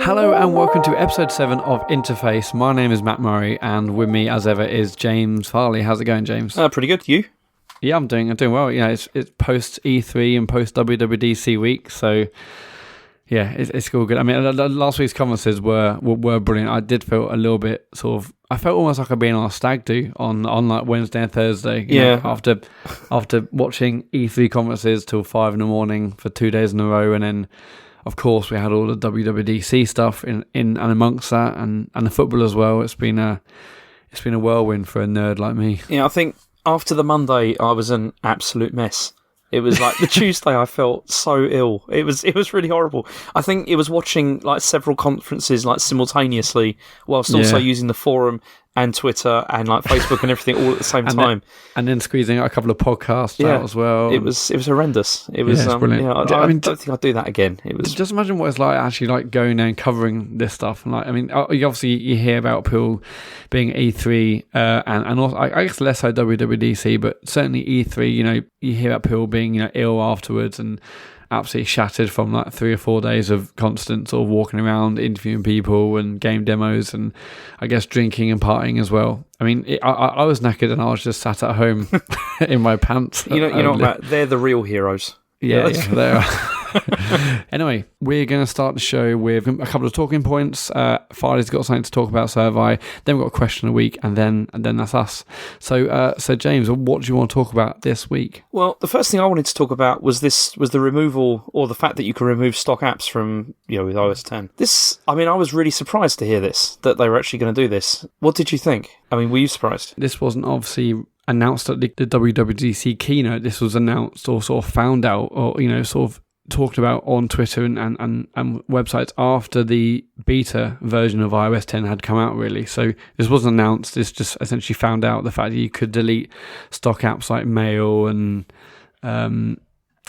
Hello and welcome to episode 7 of Interface. My name is Matt Murray and with me as ever is James Farley. How's it going, James? Pretty good. You? Yeah, I'm doing well. Yeah, it's post E3 and post WWDC week, so yeah, it's all good. I mean, last week's conferences were brilliant. I did feel a little bit I felt almost like I'd been on a stag do on like Wednesday and Thursday. You know, after watching E3 conferences till 5 a.m. for 2 days in a row, and then of course we had all the WWDC stuff in and amongst that, and the football as well. It's been a whirlwind for a nerd like me. Yeah, I think after the Monday I was an absolute mess. It was like the Tuesday I felt so ill. It was really horrible. I think it was watching like several conferences like simultaneously whilst also using the forum and Twitter and like Facebook and everything all at the same time. And then squeezing a couple of podcasts out as well. It was horrendous. It was brilliant. Yeah, I don't think I'd do that again. It was just imagine what it's like actually like going there and covering this stuff. And like, I mean, obviously you hear about people being E3 and also I guess less so WWDC, but certainly E3. You know, you hear about people being ill afterwards and absolutely shattered from like 3 or 4 days of constant sort of walking around, interviewing people and game demos, and I guess drinking and partying as well. I mean, I was knackered and I was just sat at home in my pants. You know, Matt, they're the real heroes. Yeah, they are. Anyway, we're going to start the show with a couple of talking points. Farley's got something to talk about, so have I. Then we've got a question a week, and then that's us. So James, what do you want to talk about this week? Well, the first thing I wanted to talk about was the removal, or the fact that you can remove stock apps from with iOS 10. I was really surprised to hear that they were actually going to do this. What did you think? I mean, were you surprised? This wasn't obviously announced at the WWDC keynote. This was announced or sort of found out, or sort of talked about on Twitter and websites after the beta version of iOS 10 had come out, really. So this wasn't announced. This just essentially found out the fact that you could delete stock apps like Mail and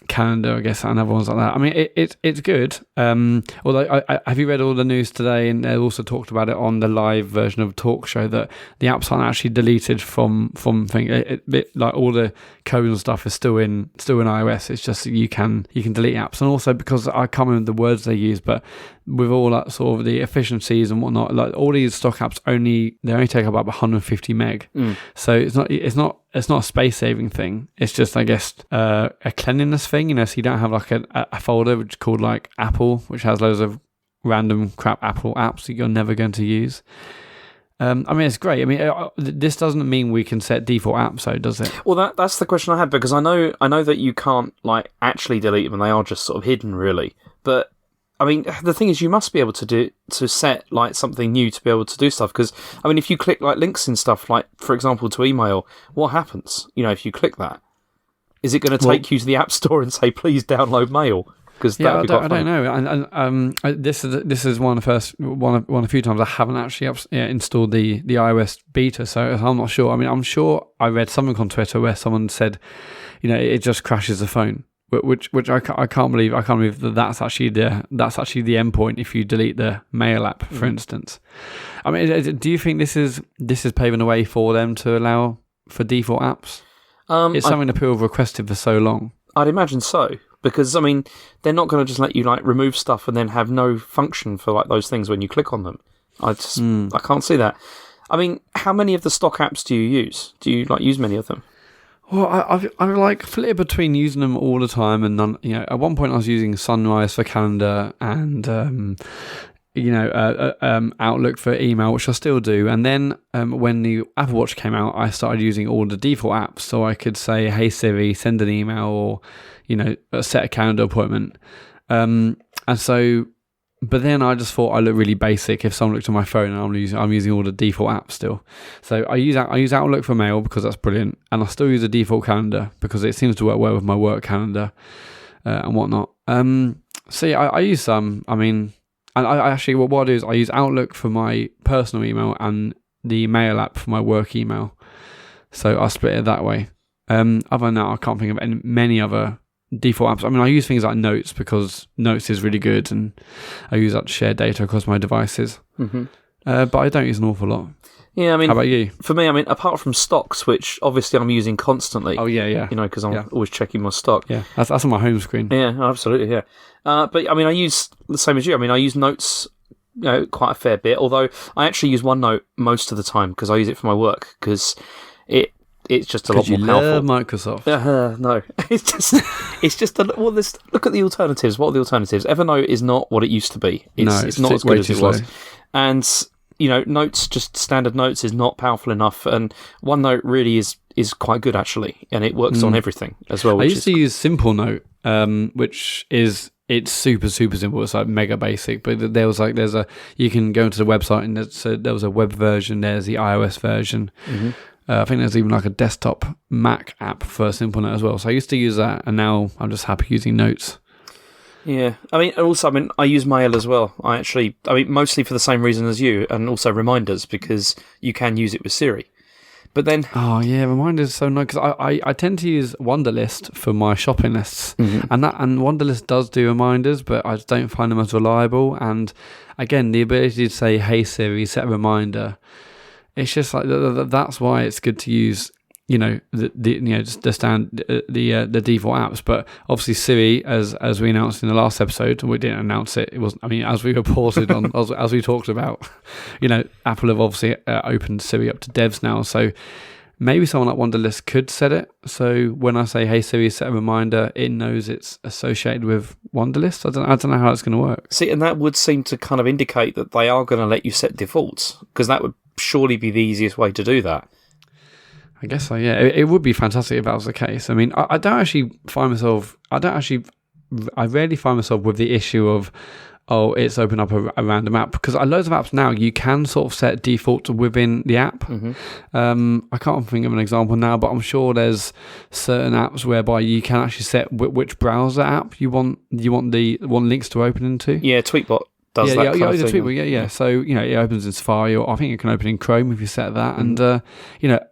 Calendar, I guess, and other ones like that. I mean, it's good. Although, have you read all the news today? And they also talked about it on the live version of Talk Show that the apps aren't actually deleted from thing. Like all the code and stuff is still in iOS. It's just that you can delete apps, and also because I can't remember the words they use, but with all that sort of the efficiencies and whatnot, like all these stock apps only take up 150 meg. So it's not a space saving thing. It's just, I guess, a cleanliness thing. So you don't have like a folder which is called like Apple, which has loads of random crap Apple apps that you're never going to use. I mean, it's great. I mean, this doesn't mean we can set default apps, though, does it? Well, that's the question I had, because I know that you can't like actually delete them, and they are just sort of hidden, really. But I mean, the thing is, you must be able to set like something new to be able to do stuff. Because I mean, if you click like links and stuff, like for example to email, what happens? If you click that, is it going to take you to the App Store and say, "Please download Mail"? Because I don't know. And this is one of the few times I haven't actually installed the iOS beta, so I'm not sure. I mean, I'm sure I read something on Twitter where someone said, it just crashes the phone. Which I can't believe. I can't believe that's actually the endpoint if you delete the Mail app, for instance. I mean, do you think this is paving the way for them to allow for default apps? It's something that people have requested for so long. I'd imagine so, because I mean, they're not going to just let you like remove stuff and then have no function for like those things when you click on them. I can't see that. I mean, how many of the stock apps do you use? Do you like use many of them? Well, I like flitted between using them all the time and none. At one point I was using Sunrise for calendar and Outlook for email, which I still do. And then when the Apple Watch came out, I started using all the default apps, so I could say, "Hey Siri, send an email," or set a calendar appointment. But then I just thought I look really basic if someone looked at my phone and I'm using all the default apps still. So I use Outlook for Mail because that's brilliant, and I still use the default calendar because it seems to work well with my work calendar and whatnot. So yeah, I use some. I mean, and I actually what I do is I use Outlook for my personal email and the Mail app for my work email. So I split it that way. Other than that, I can't think of many other default apps. I mean, I use things like Notes because Notes is really good, and I use that to share data across my devices. Mm-hmm. But I don't use an awful lot. Yeah, I mean, how about you? For me, I mean, apart from stocks, which obviously I'm using constantly. Oh yeah. You know, because I'm always checking my stock. Yeah, that's on my home screen. Yeah, absolutely. Yeah, but I mean, I use the same as you. I mean, I use Notes, quite a fair bit. Although I actually use OneNote most of the time because I use it for my work because it's just a lot more powerful. Love Microsoft. No, it's just look at the alternatives. What are the alternatives? Evernote is not what it used to be. It's not as good as it was. And Notes, just standard Notes, is not powerful enough. And OneNote really is quite good actually, and it works on everything as well. I used to use Simple Note, which is. It's super, super simple. It's like mega basic, but you can go into the website and there was a web version. There's the iOS version. Mm-hmm. I think there's even like a desktop Mac app for Simple Note as well. So I used to use that, and now I'm just happy using Notes. Yeah, I mean, I use Mail as well. I mean, mostly for the same reason as you, and also reminders because you can use it with Siri. But then, oh yeah, reminders are so nice because I tend to use Wunderlist for my shopping lists, and Wunderlist does do reminders, but I just don't find them as reliable. And again, the ability to say, "Hey Siri, set a reminder," it's just like that's why it's good to use. The default apps, but obviously Siri, as we announced in the last episode, we didn't announce it. It wasn't. I mean, as we reported on, as we talked about, Apple have obviously opened Siri up to devs now. So maybe someone like Wunderlist could set it. So when I say, "Hey Siri, set a reminder," it knows it's associated with Wunderlist. I don't know how it's going to work. See, and that would seem to kind of indicate that they are going to let you set defaults because that would surely be the easiest way to do that. I guess so, yeah. It would be fantastic if that was the case. I mean, I rarely find myself with the issue of, it's open up a random app, because loads of apps now, you can sort of set defaults within the app. Mm-hmm. I can't think of an example now, but I'm sure there's certain apps whereby you can actually set which browser app you want links to open into. Yeah, Tweetbot. Does that kind of thing. Yeah. So it opens in Safari, or I think it can open in Chrome if you set that. And other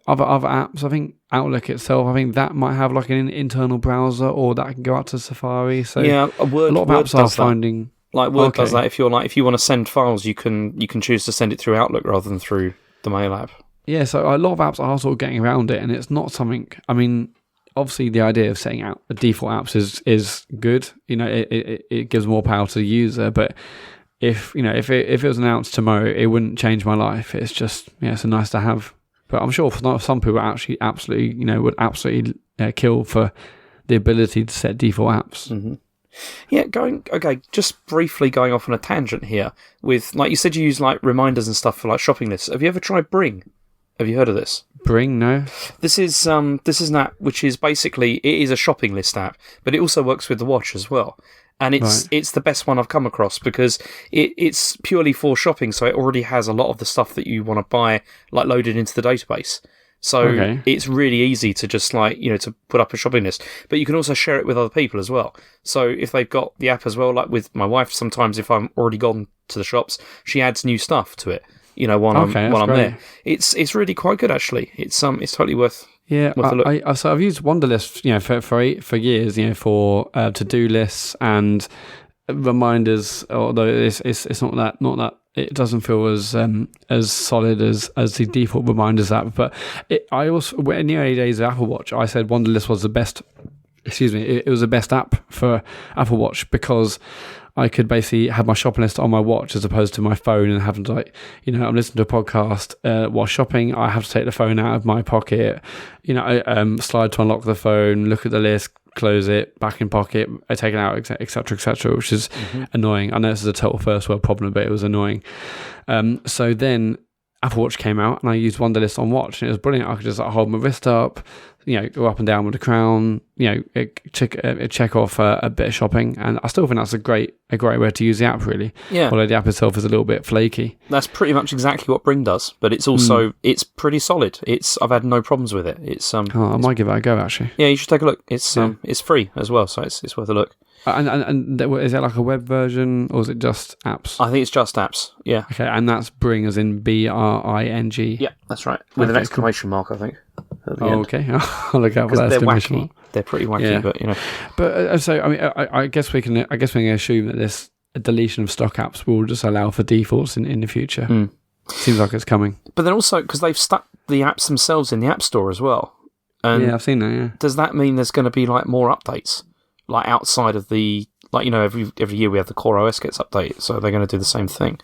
apps, I think Outlook itself, I think that might have like an internal browser, or that can go out to Safari. So yeah, a lot of apps are finding like Word does that. If you want to send files, you can choose to send it through Outlook rather than through the Mail app. Yeah, so a lot of apps are sort of getting around it, and it's not something. I mean, obviously, the idea of setting out default apps is good. It gives more power to the user, but if it was announced tomorrow, it wouldn't change my life. It's just it's a nice to have. But I'm sure for some people, actually, would absolutely kill for the ability to set default apps. Mm-hmm. Yeah, just briefly going off on a tangent here with, like you said, you use like reminders and stuff for like shopping lists. Have you ever tried Bring? Have you heard of this? Bring? No. This is an app which is basically, it is a shopping list app, but it also works with the watch as well. And it's the best one I've come across because it's purely for shopping, so it already has a lot of the stuff that you want to buy like loaded into the database. So it's really easy to just to put up a shopping list. But you can also share it with other people as well. So if they've got the app as well, like with my wife, sometimes if I'm already gone to the shops, she adds new stuff to it. While I'm there, it's really quite good actually. It's totally worth. Yeah, so I've used Wunderlist, for years, for to-do lists and reminders. Although it's not that it doesn't feel as solid as the default reminders app. But I also, in the early days of Apple Watch, I said Wunderlist was the best. It was the best app for Apple Watch because I could basically have my shopping list on my watch as opposed to my phone and having to I'm listening to a podcast while shopping. I have to take the phone out of my pocket, slide to unlock the phone, look at the list, close it, back in pocket, I take it out, etc., which is annoying. I know this is a total first world problem, but it was annoying. So then Apple Watch came out and I used Wunderlist on watch, and it was brilliant. I could just hold my wrist up, go up and down with the crown, check off a bit of shopping, and I still think that's a great way to use the app, really. Yeah. Although the app itself is a little bit flaky. That's pretty much exactly what Bring does, but it's also it's pretty solid. I've had no problems with it. It's I might give it a go actually. Yeah, you should take a look. It's free as well, so it's worth a look. And is it like a web version, or is it just apps? I think it's just apps, yeah. Okay, and that's Bring as in BRING? Yeah, that's right. With an exclamation mark, I think. Okay. I'll look out for that exclamation mark. They're pretty wacky, but But so, I mean, I guess we can assume that this deletion of stock apps will just allow for defaults in the future. Seems like it's coming. But then also, because they've stuck the apps themselves in the App Store as well. And yeah, I've seen that, yeah. Does that mean there's going to be like more updates? Like outside of the... Like, every year we have the core OS gets updated, so they're going to do the same thing.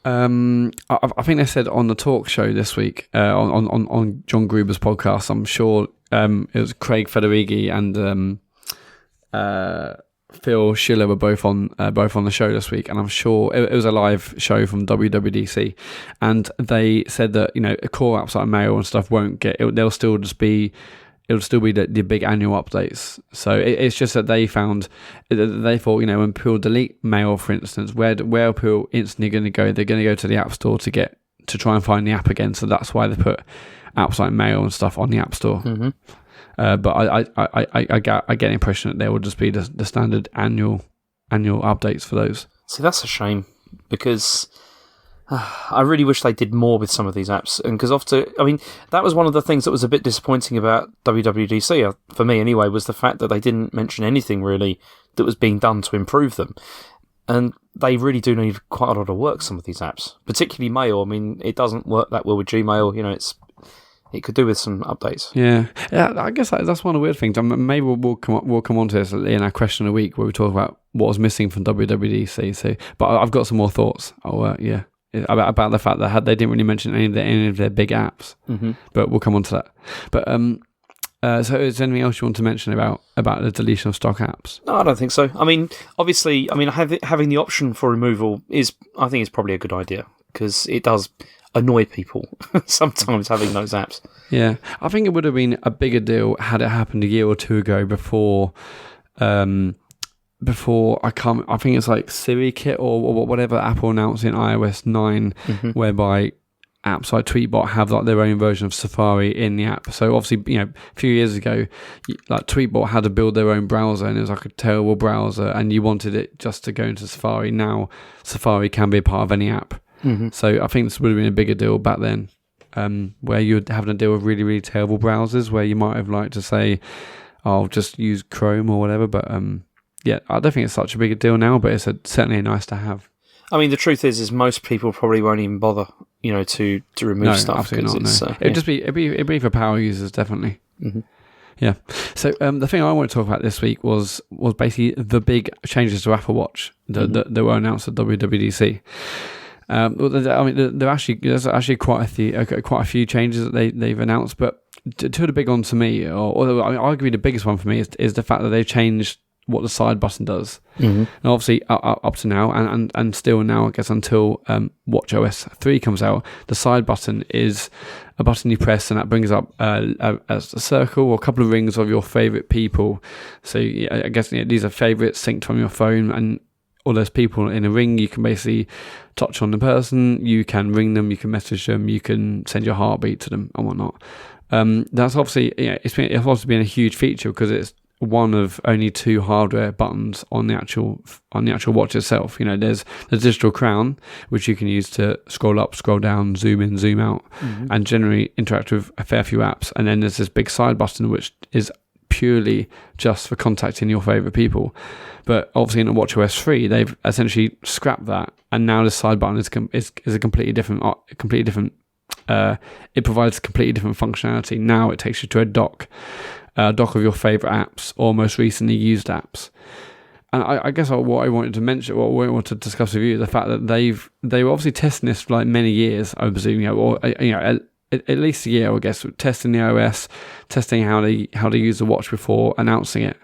I think they said on the talk show this week, on John Gruber's podcast, I'm sure it was Craig Federighi and Phil Schiller were both on the show this week, and I'm sure it was a live show from WWDC, and they said that core apps like mail and stuff won't get it. It'll still be the big annual updates. So it's just that they thought when people delete mail, for instance, where are people instantly going to go? They're going to go to the App Store to try and find the app again. So that's why they put apps like mail and stuff on the App Store. Mm-hmm. But I get the impression that there will just be the standard annual updates for those. See, that's a shame, because I really wish they did more with some of these apps. And because that was one of the things that was a bit disappointing about WWDC, for me anyway, was the fact that they didn't mention anything really that was being done to improve them. And they really do need quite a lot of work, some of these apps, particularly Mail. I mean, it doesn't work that well with Gmail. It could do with some updates. Yeah. I guess that's one of the weird things. Maybe we'll come on to this in our question of the week, where we talk about what was missing from WWDC. So, but I've got some more thoughts. About the fact that they didn't really mention any of their big apps. Mm-hmm. But we'll come on to that. But so is there anything else you want to mention about the deletion of stock apps? No, I don't think so. I mean, obviously, having the option for removal I think is probably a good idea, because it does annoy people sometimes having those apps. Yeah, I think it would have been a bigger deal had it happened a year or two ago before I think it's like Siri Kit or whatever Apple announced in iOS 9, mm-hmm. whereby apps like Tweetbot have like their own version of Safari in the app. So obviously, a few years ago, like Tweetbot had to build their own browser, and it was like a terrible browser, and you wanted it just to go into Safari. Now Safari can be a part of any app. Mm-hmm. So I think this would have been a bigger deal back then, where you're having to deal with really, really terrible browsers, where you might have liked to say, I'll just use Chrome or whatever. But yeah, I don't think it's such a big deal now, but it's certainly nice to have. I mean, the truth is most people probably won't even bother, to remove stuff. Absolutely not. No. It'd be for power users, definitely. Mm-hmm. Yeah. So the thing I want to talk about this week was basically the big changes to Apple Watch that were announced at WWDC. There's actually quite a few changes that they've announced, but two of the big ones for me, arguably the biggest one for me, is the fact that they've changed what the side button does. Mm-hmm. And obviously up to now and still now, I guess, until watchOS 3 comes out, the side button is a button you press and that brings up a circle or a couple of rings of your favorite people. So I guess these are favorites synced from your phone, and all those people in a ring, you can basically touch on the person, you can ring them, you can message them, you can send your heartbeat to them and whatnot. That's obviously it's obviously been a huge feature, because it's one of only two hardware buttons on the actual watch itself. There's the digital crown, which you can use to scroll up, scroll down, zoom in, zoom out, mm-hmm. and generally interact with a fair few apps. And then there's this big side button, which is purely just for contacting your favorite people. But obviously in watchOS 3, they've essentially scrapped that, and now the side button is a completely different. It provides completely different functionality. Now it takes you to a dock of your favorite apps or most recently used apps. And I guess what I wanted to mention, what I wanted to discuss with you, is the fact that they were obviously testing this for like many years, I presume, at least a year, I guess, testing the OS, testing how they use the watch before announcing it.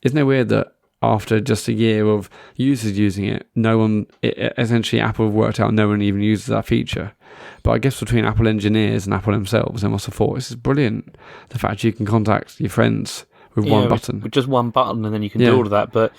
Isn't it weird that after just a year of users using it, essentially Apple have worked out no one even uses that feature? But I guess between Apple engineers and Apple themselves, they must have thought, this is brilliant. The fact you can contact your friends with one button. With just one button, and then you can do all of that. But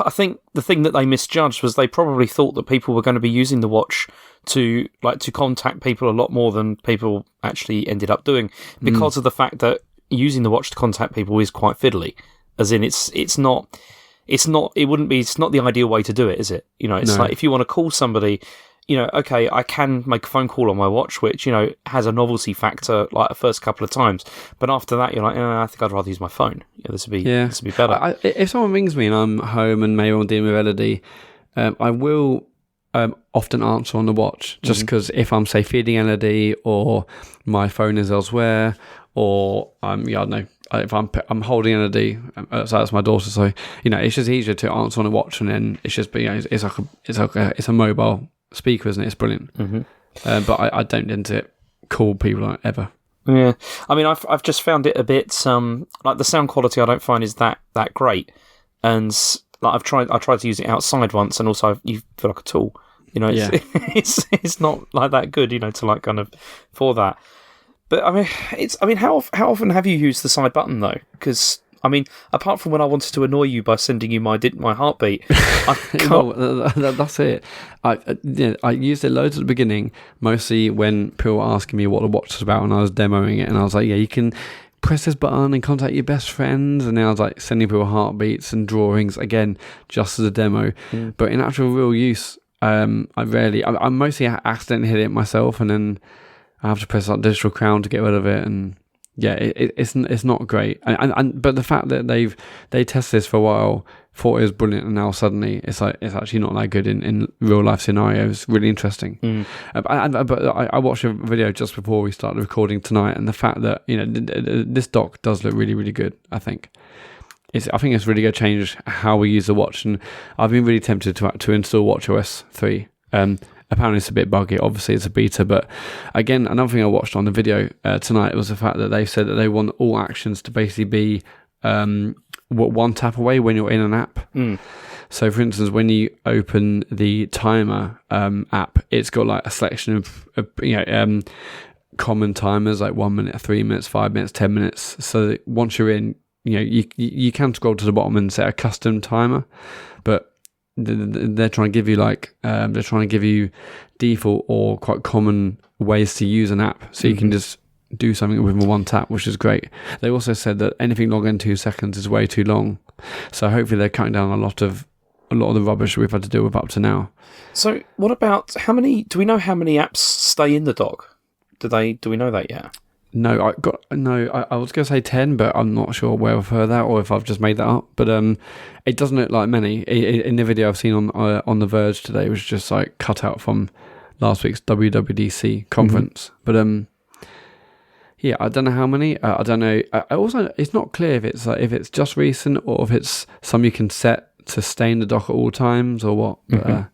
I think the thing that they misjudged was they probably thought that people were going to be using the watch to contact people a lot more than people actually ended up doing, because of the fact that using the watch to contact people is quite fiddly. As in, it's not the ideal way to do it, is it? Like if you want to call somebody, okay, I can make a phone call on my watch, which, has a novelty factor like the first couple of times. But after that, you're like, I think I'd rather use my phone. This would be better. If someone rings me and I'm home and maybe I'm dealing with Elodie, I will often answer on the watch, just because if I'm, say, feeding LED or my phone is elsewhere, or I don't know, if I'm holding LED, so that's my daughter. So it's just easier to answer on a watch, and then it's just it's a mobile speaker, isn't it? It's brilliant. But I don't tend to call people on it ever. Yeah, I mean, I've just found it a bit like the sound quality. I don't find is that great, and like I tried to use it outside once, and also you feel like a tool. It's not like that good, to like kind of for that. But I mean, how often have you used the side button though? Because I mean, apart from when I wanted to annoy you by sending you my heartbeat, that's it. I used it loads at the beginning, mostly when people were asking me what the watch was about, and I was demoing it, and I was like, yeah, you can press this button and contact your best friends, and then I was like sending people heartbeats and drawings again, just as a demo. But in actual real use, I mostly accidentally hit it myself, and then I have to press that digital crown to get rid of it, and yeah, it's not great. But the fact that they tested this for a while, thought it was brilliant, and now suddenly it's actually not that good in real life scenarios. Really interesting. But I watched a video just before we started recording tonight, and the fact that this dock does look really, really good. I think it's really going to change how we use the watch, and I've been really tempted to install watchOS 3. Apparently it's a bit buggy, obviously it's a beta, but again, another thing I watched on the video tonight was the fact that they said that they want all actions to basically be one tap away when you're in an app. So for instance, when you open the timer app, it's got like a selection of common timers, like 1 minute, 3 minutes, 5 minutes, 10 minutes. So that once you're in, you can scroll to the bottom and set a custom timer, but they're trying to give you default or quite common ways to use an app, so you can just do something with one tap, which is great. They also said that anything longer than 2 seconds is way too long, so hopefully they're cutting down a lot of the rubbish we've had to deal with up to now. So what about do we know how many apps stay in the dock? Do we know that yet? No, I was going to say 10, but I'm not sure where I've heard that or if I've just made that up. But it doesn't look like many. In the video I've seen on the Verge today, was just like cut out from last week's WWDC conference. But yeah, I don't know how many. I don't know. I also, it's not clear if it's just recent or if it's some you can set to stay in the dock at all times or what. But,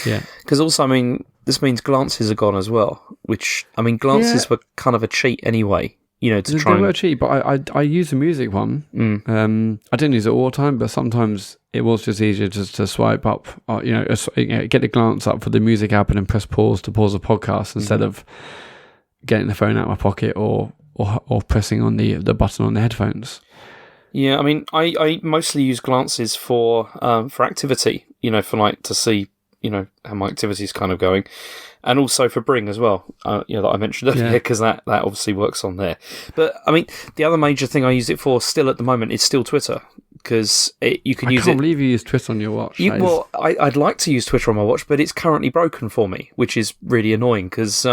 yeah, because also, I mean, this means glances are gone as well, which, I mean, glances were kind of a cheat anyway, to try. They were a cheat, but I use the music one. I didn't use it all the time, but sometimes it was just easier just to swipe up, get the glance up for the music app and then press pause to pause the podcast instead of getting the phone out of my pocket or pressing on the button on the headphones. Yeah, I mean, I mostly use glances for activity, for like to see, how my activity is kind of going, and also for Bring as well, that I mentioned earlier, because that obviously works on there. But I mean, the other major thing I use it for still at the moment is still Twitter, because you can use it. I can't believe you use Twitter on your watch. I'd like to use Twitter on my watch, but it's currently broken for me, which is really annoying, because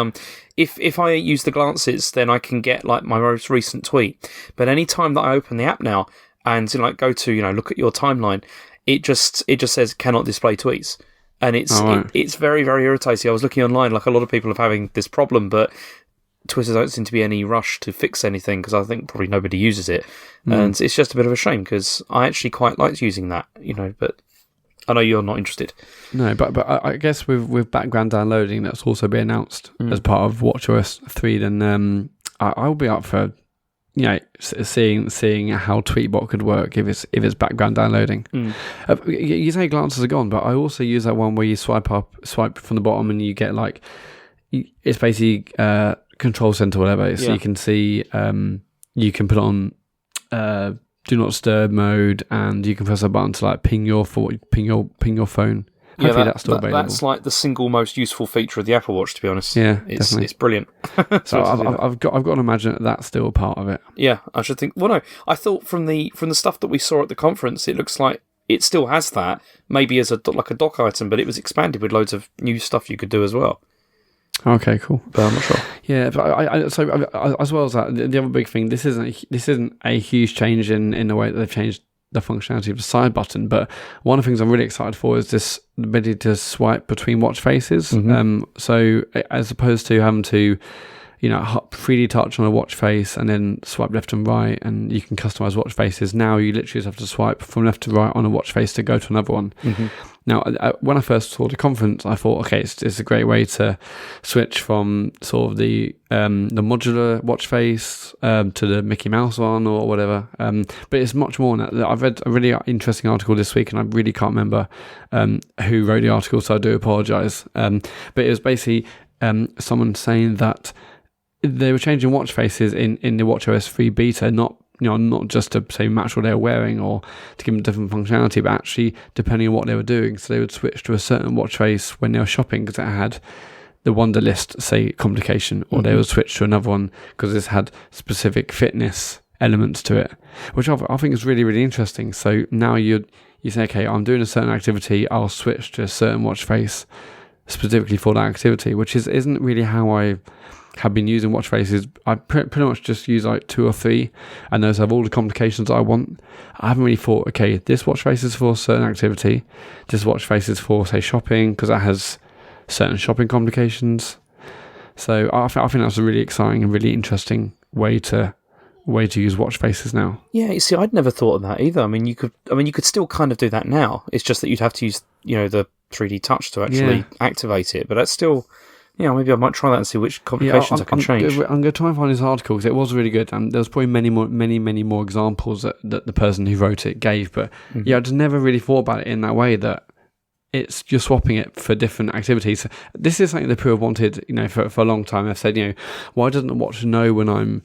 if I use the glances, then I can get like my most recent tweet. But any time that I open the app now and go to look at your timeline, it just says cannot display tweets. And it's very, very irritating. I was looking online, like a lot of people are having this problem, but Twitter don't seem to be any rush to fix anything, because I think probably nobody uses it. And it's just a bit of a shame, because I actually quite liked using that, but I know you're not interested. No, but I guess with background downloading, that's also been announced as part of watchOS 3, then I'll be up for seeing how Tweetbot could work if it's background downloading. You say glances are gone, but I also use that one where you swipe from the bottom and you get like, it's basically control center or whatever. So you can see, you can put on do not disturb mode, and you can press a button to like ping your phone. Hopefully that's still available. That's like the single most useful feature of the Apple Watch, to be honest. Yeah, it's brilliant. So I've got to imagine that's still a part of it. Yeah, I should think. Well, no, I thought from the stuff that we saw at the conference, it looks like it still has that, maybe as a dock item, but it was expanded with loads of new stuff you could do as well. Okay, cool. But I'm not sure. Yeah, but so as well as that, the other big thing, this isn't a huge change in the way that they've changed the functionality of the side button. But one of the things I'm really excited for is this ability to swipe between watch faces. So as opposed to having to 3D touch on a watch face and then swipe left and right, and you can customize watch faces. Now you literally just have to swipe from left to right on a watch face to go to another one. Now, when I first saw the conference, I thought, okay, it's a great way to switch from sort of the modular watch face to the Mickey Mouse one or whatever. But it's much more than that. I've read a really interesting article this week, and I really can't remember who wrote the article, so I do apologize. But it was basically someone saying that they were changing watch faces in the watchOS 3 beta, not just to say match what they were wearing or to give them different functionality, but actually depending on what they were doing. So they would switch to a certain watch face when they were shopping because it had the Wonderlist, say, complication, or they would switch to another one because this had specific fitness elements to it, which I think is really, really interesting. So now you say, okay, I'm doing a certain activity, I'll switch to a certain watch face specifically for that activity, which isn't really how I have been using watch faces. I pretty much just use like 2 or 3, and those have all the complications I want. I haven't really thought, okay, this watch face is for a certain activity, this watch face is for, say, shopping, because that has certain shopping complications. So I think that's a really exciting and really interesting way to use watch faces now. Yeah, you see, I'd never thought of that either. I mean, you could still kind of do that now. It's just that you'd have to use, the 3D touch to actually activate it. But that's still, maybe I might try that and see which complications I can change. I'm going to try and find this article because it was really good. And there was probably many more examples that the person who wrote it gave. But I just never really thought about it in that way, that you're swapping it for different activities. This is something that people have wanted, for a long time. I've said, why doesn't the watch know when I'm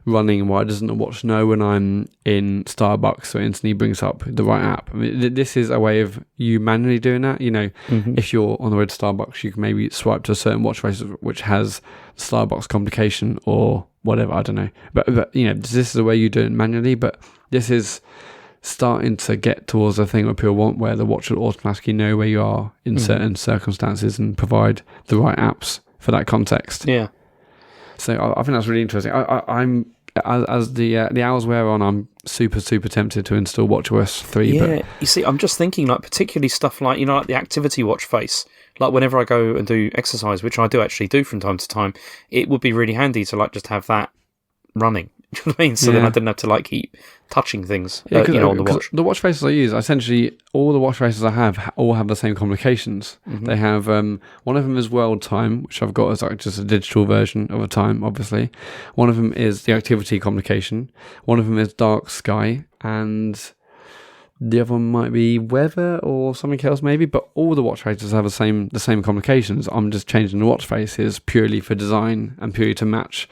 running? Why doesn't the watch know when I'm in Starbucks, so it instantly brings up the right app? I mean, this is a way of you manually doing that. If you're on the way to Starbucks, you can maybe swipe to a certain watch face which has Starbucks complication or whatever, I don't know. But this is the way you do it manually, but this is starting to get towards a thing where people want, where the watch will automatically know where you are in certain circumstances and provide the right apps for that context. Yeah. So I think that's really interesting. I'm as the hours wear on, I'm super, super tempted to install watchOS 3. Yeah, but you see, I'm just thinking, like, particularly stuff like, like the activity watch face. Like, whenever I go and do exercise, which I do actually do from time to time, it would be really handy to, like, just have that running. Do you know what I mean? So then I didn't have to, like, keep touching things, on the watch. The watch faces I use, essentially, all the watch faces I have all have the same complications. They have, one of them is world time, which I've got as like just a digital version of a time, obviously. One of them is the activity complication. One of them is dark sky, and the other one might be weather or something else maybe, but all the watch faces have the same complications. I'm just changing the watch faces purely for design and purely to match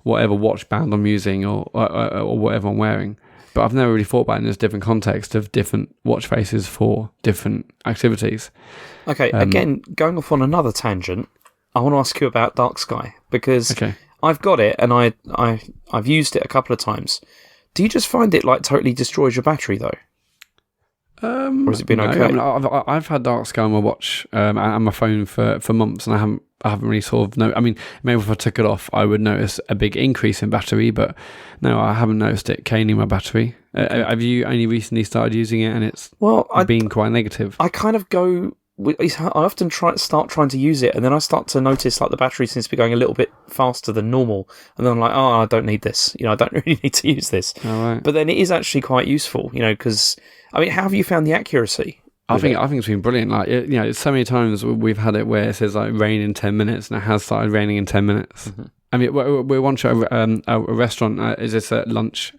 whatever watch band I'm using or whatever I'm wearing. But I've never really thought about it in this different context of different watch faces for different activities. Okay, again, going off on another tangent, I want to ask you about Dark Sky, because I've got it and I've used it a couple of times. Do you just find it like totally destroys your battery though? Or has it been okay? I mean, I've had Dark Sky on my watch and my phone for months, and I haven't really sort of I mean, maybe if I took it off, I would notice a big increase in battery, but no, I haven't noticed it caning my battery. Have you only recently started using it, and it's been quite negative? I kind of go. I often start trying to use it, and then I start to notice like the battery seems to be going a little bit faster than normal, and then I'm like, I don't need this. I don't really need to use this. Right. But then it is actually quite useful, because I mean, how have you found the accuracy? I think it's been brilliant. Like, so many times we've had it where it says like rain in 10 minutes, and it has started raining in 10 minutes. I mean, we once at a restaurant, is this at lunch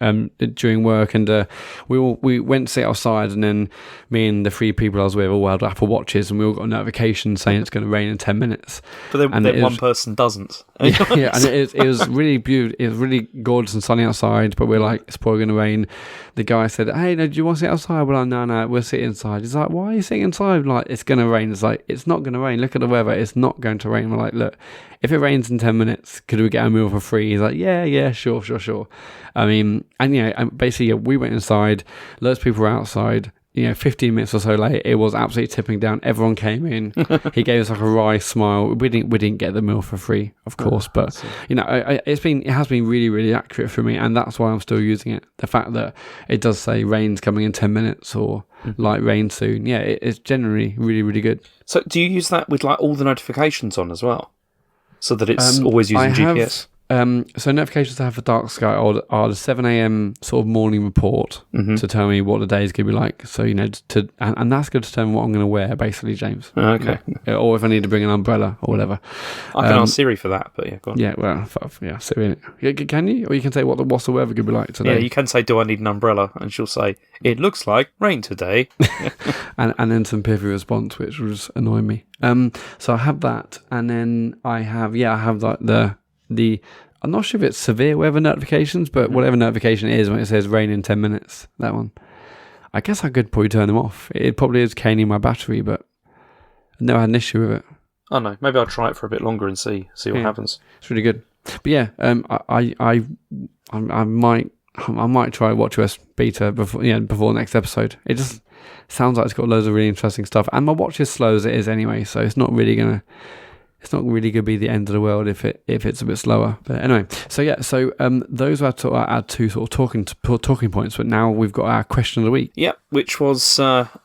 during work, and we went to sit outside, and then me and the 3 people I was with all had Apple Watches, and we all got a notification saying it's going to rain in 10 minutes. But then one person doesn't. Yeah, and it was really beautiful. It was really gorgeous and sunny outside, but we're like, it's probably going to rain. The guy said, "Hey, no, do you want to sit outside?" We're like, no, we'll sit inside. He's like, "Why are you sitting inside?" Like, it's going to rain. It's like, it's not going to rain. Look at the weather. It's not going to rain. We're like, look, if it rains in 10 minutes, could we get a meal for free? He's like, yeah, sure. I mean, and basically, we went inside, loads of people were outside, 15 minutes or so late, it was absolutely tipping down. Everyone came in. He gave us like a wry smile. We didn't get the meal for free, of course, but it has been really, really accurate for me, and that's why I'm still using it. The fact that it does say rain's coming in 10 minutes or light rain soon, it's generally really, really good. So do you use that with like all the notifications on as well, so that it's always using GPS? So notifications I have for dark sky are the 7 a.m. sort of morning report to tell me what the day is going to be like. So, and that's going to determine what I'm going to wear, basically, James. Okay. Or if I need to bring an umbrella or whatever. I can ask Siri for that, but yeah, go on. Yeah, well, Siri. Can you? Or you can say, what's the weather going to be like today? Yeah, you can say, do I need an umbrella? And she'll say, it looks like rain today. and then some pithy response, which was annoying me. So I have that, and then I have like the I'm not sure if it's severe weather notifications, but whatever notification it is when it says rain in 10 minutes, that one. I guess I could probably turn them off. It probably is caning my battery, but I've never had an issue with it. Oh no, maybe I'll try it for a bit longer and see what happens. It's really good. But yeah, I might try watchOS beta before the next episode. It just sounds like it's got loads of really interesting stuff, and my watch is slow as it is anyway, so it's not really gonna be the end of the world if it's a bit slower. But anyway, so those are our two sort of talking points. But now we've got our question of the week. Yep, which was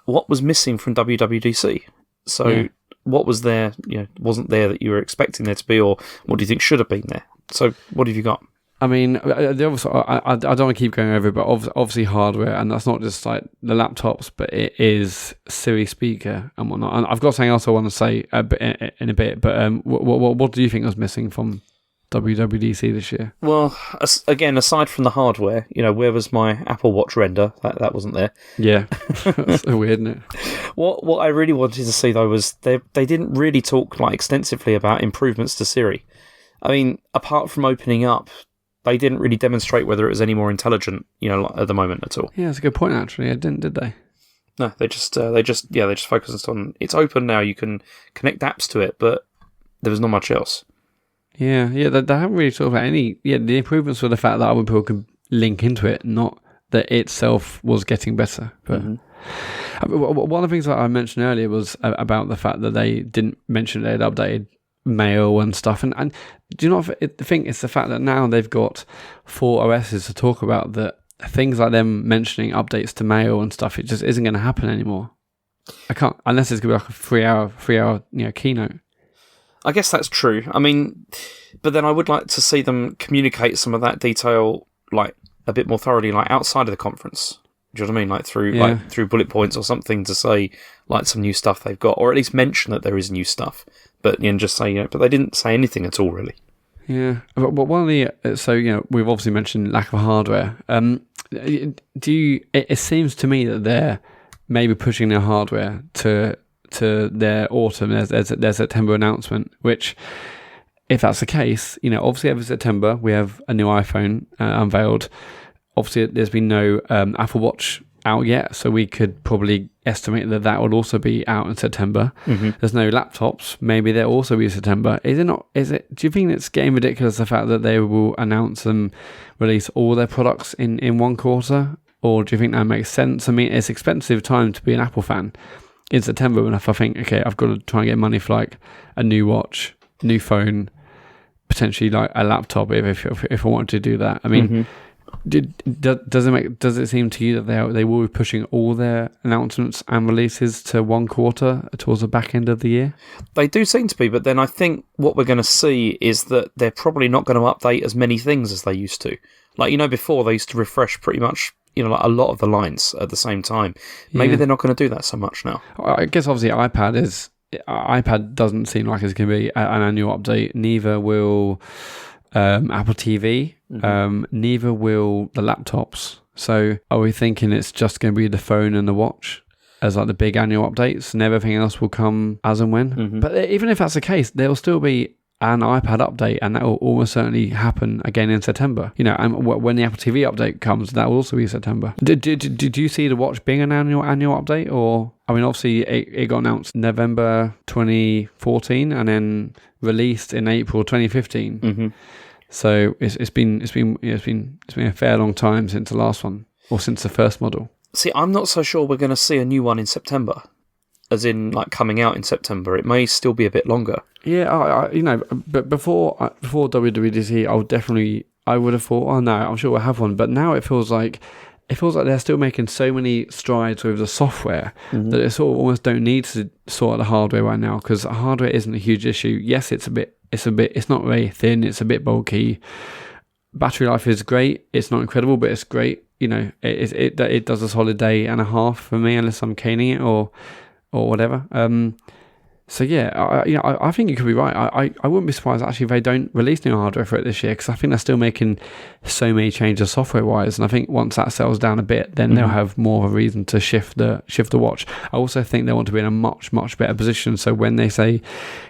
what was missing from WWDC. So what was there, wasn't there that you were expecting there to be, or what do you think should have been there? So what have you got? I mean, I don't want to keep going over it, but obviously hardware, and that's not just like the laptops, but it is Siri speaker and whatnot. And I've got something else I want to say in a bit, but what do you think was missing from WWDC this year? Well, again, aside from the hardware, where was my Apple Watch render? That wasn't there. Yeah, that's so weird, isn't it? What I really wanted to see though was they didn't really talk like extensively about improvements to Siri. I mean, apart from opening up, they didn't really demonstrate whether it was any more intelligent, at the moment at all. Yeah, that's a good point. Actually, did they? No, they just focused on it's open now. You can connect apps to it, but there was not much else. Yeah, they haven't really talked about any. Yeah, the improvements were the fact that other people could link into it, not that itself was getting better. But one of the things that I mentioned earlier was about the fact that they didn't mention they'd updated mail and stuff, and do you not think it's the fact that now they've got 4 OSs to talk about, that things like them mentioning updates to mail and stuff, it just isn't going to happen anymore. I can't, unless it's going to be like a 3 hour keynote. I guess that's true. I mean, but then I would like to see them communicate some of that detail like a bit more thoroughly, like outside of the conference. Do you know what I mean? Like through bullet points or something to say like some new stuff they've got, or at least mention that there is new stuff. But just say but they didn't say anything at all really. Yeah, but one of the we've obviously mentioned lack of hardware. It seems to me that they're maybe pushing their hardware to their autumn, their September announcement. Which, if that's the case, obviously every September we have a new iPhone unveiled. Obviously, there's been no Apple Watch out yet, so we could probably estimate that would also be out in September. There's no laptops, maybe they'll also be in September. Do you think it's getting ridiculous, the fact that they will announce and release all their products in one quarter, or do you think that makes sense? I mean, it's expensive time to be an Apple fan in September, and if I think, okay, I've got to try and get money for like a new watch, new phone, potentially like a laptop if I wanted to do that. I mean, does it seem to you that they will be pushing all their announcements and releases to one quarter towards the back end of the year? They do seem to be, but then I think what we're going to see is that they're probably not going to update as many things as they used to. Like, before they used to refresh pretty much, like a lot of the lines at the same time. Maybe they're not going to do that so much now. I guess obviously iPad doesn't seem like it's going to be an annual update. Neither will Apple TV. Neither will the laptops. So are we thinking it's just going to be the phone and the watch as like the big annual updates, and everything else will come as and when? But even if that's the case, there'll still be an iPad update, and that will almost certainly happen again in September. And when the Apple TV update comes, that will also be September. Did you see the watch being an annual update? Or, I mean, obviously it got announced November 2014 and then released in April 2015. So it's been a fair long time since the last one, or since the first model. See, I'm not so sure we're going to see a new one in September, as in like coming out in September. It may still be a bit longer. Yeah, but before WWDC, I would have thought, oh no, I'm sure we'll have one. But now it feels like they're still making so many strides with the software that it sort of almost don't need to sort out the hardware right now, because hardware isn't a huge issue. Yes, it's not very thin, it's a bit bulky. Battery life is great. It's not incredible, but it's great. It does a solid day and a half for me, unless I'm caning it or whatever. So yeah, I think you could be right. I wouldn't be surprised actually if they don't release new hardware for it this year, because I think they're still making so many changes software wise, and I think once that settles down a bit, then they'll have more of a reason to shift the watch. I also think they want to be in a much better position, so when they say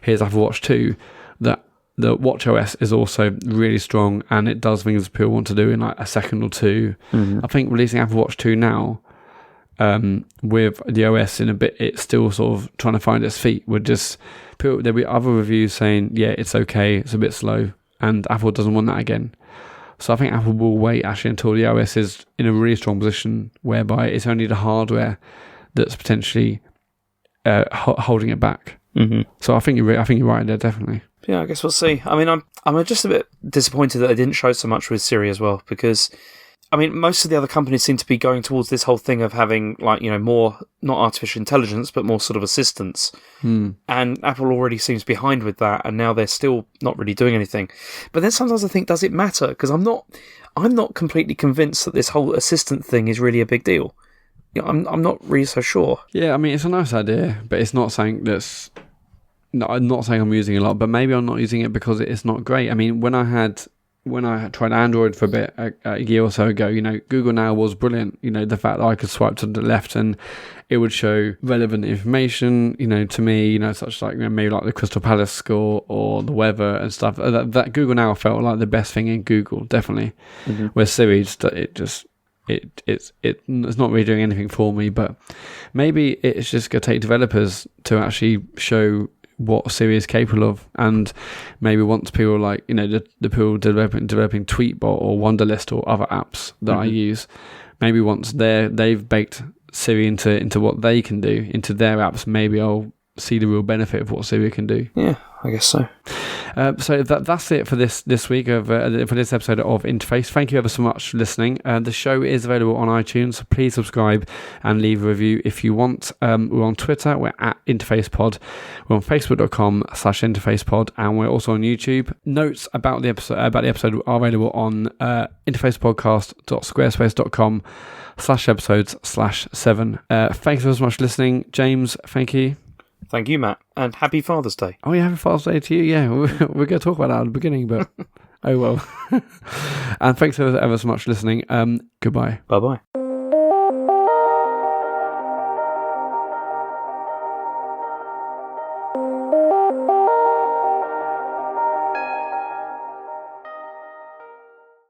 here's Apple Watch 2, that the watchOS is also really strong and it does things people want to do in like a second or two. I think releasing Apple Watch 2 now, with the OS in a bit, it's still sort of trying to find its feet. There'll be other reviews saying, yeah, it's okay, it's a bit slow, and Apple doesn't want that again. So I think Apple will wait actually until the OS is in a really strong position, whereby it's only the hardware that's potentially holding it back. So I think you're right there, definitely. Yeah, I guess we'll see. I mean, I'm just a bit disappointed that they didn't show so much with Siri as well, because I mean, most of the other companies seem to be going towards this whole thing of having, like, more, not artificial intelligence, but more sort of assistance. And Apple already seems behind with that, and now they're still not really doing anything. But then sometimes I think, does it matter? Because I'm not completely convinced that this whole assistant thing is really a big deal. I'm not really so sure. Yeah, I mean, it's a nice idea, but it's not something that's... No, I'm not saying I'm using it a lot, but maybe I'm not using it because it's not great. I mean, when I had tried Android for a bit a year or so ago, Google Now was brilliant. The fact that I could swipe to the left and it would show relevant information, to me, such like maybe like the Crystal Palace score or the weather and stuff. That Google Now felt like the best thing in Google, definitely. Where Siri, it's not really doing anything for me. But maybe it's just going to take developers to actually show what Siri is capable of, and maybe once people like the people developing Tweetbot or Wunderlist or other apps that I use, maybe once they've baked Siri into what they can do into their apps, maybe I'll see the real benefit of what Siri can do. Yeah, I guess so. So that's it for this week for this episode of Interface. Thank you ever so much for listening. The show is available on iTunes, so please subscribe and leave a review if you want. We're on Twitter, we're at InterfacePod. We're on Facebook.com/InterfacePod, and we're also on YouTube. Notes about the episode are available on interfacepodcast.squarespace.com/episodes/7. Thanks so much for listening. James, thank you. Thank you, Matt, and happy Father's Day. Oh yeah, happy Father's Day to you. Yeah, we're going to talk about that at the beginning, but oh well. And thanks ever so much for listening. Goodbye. Bye-bye.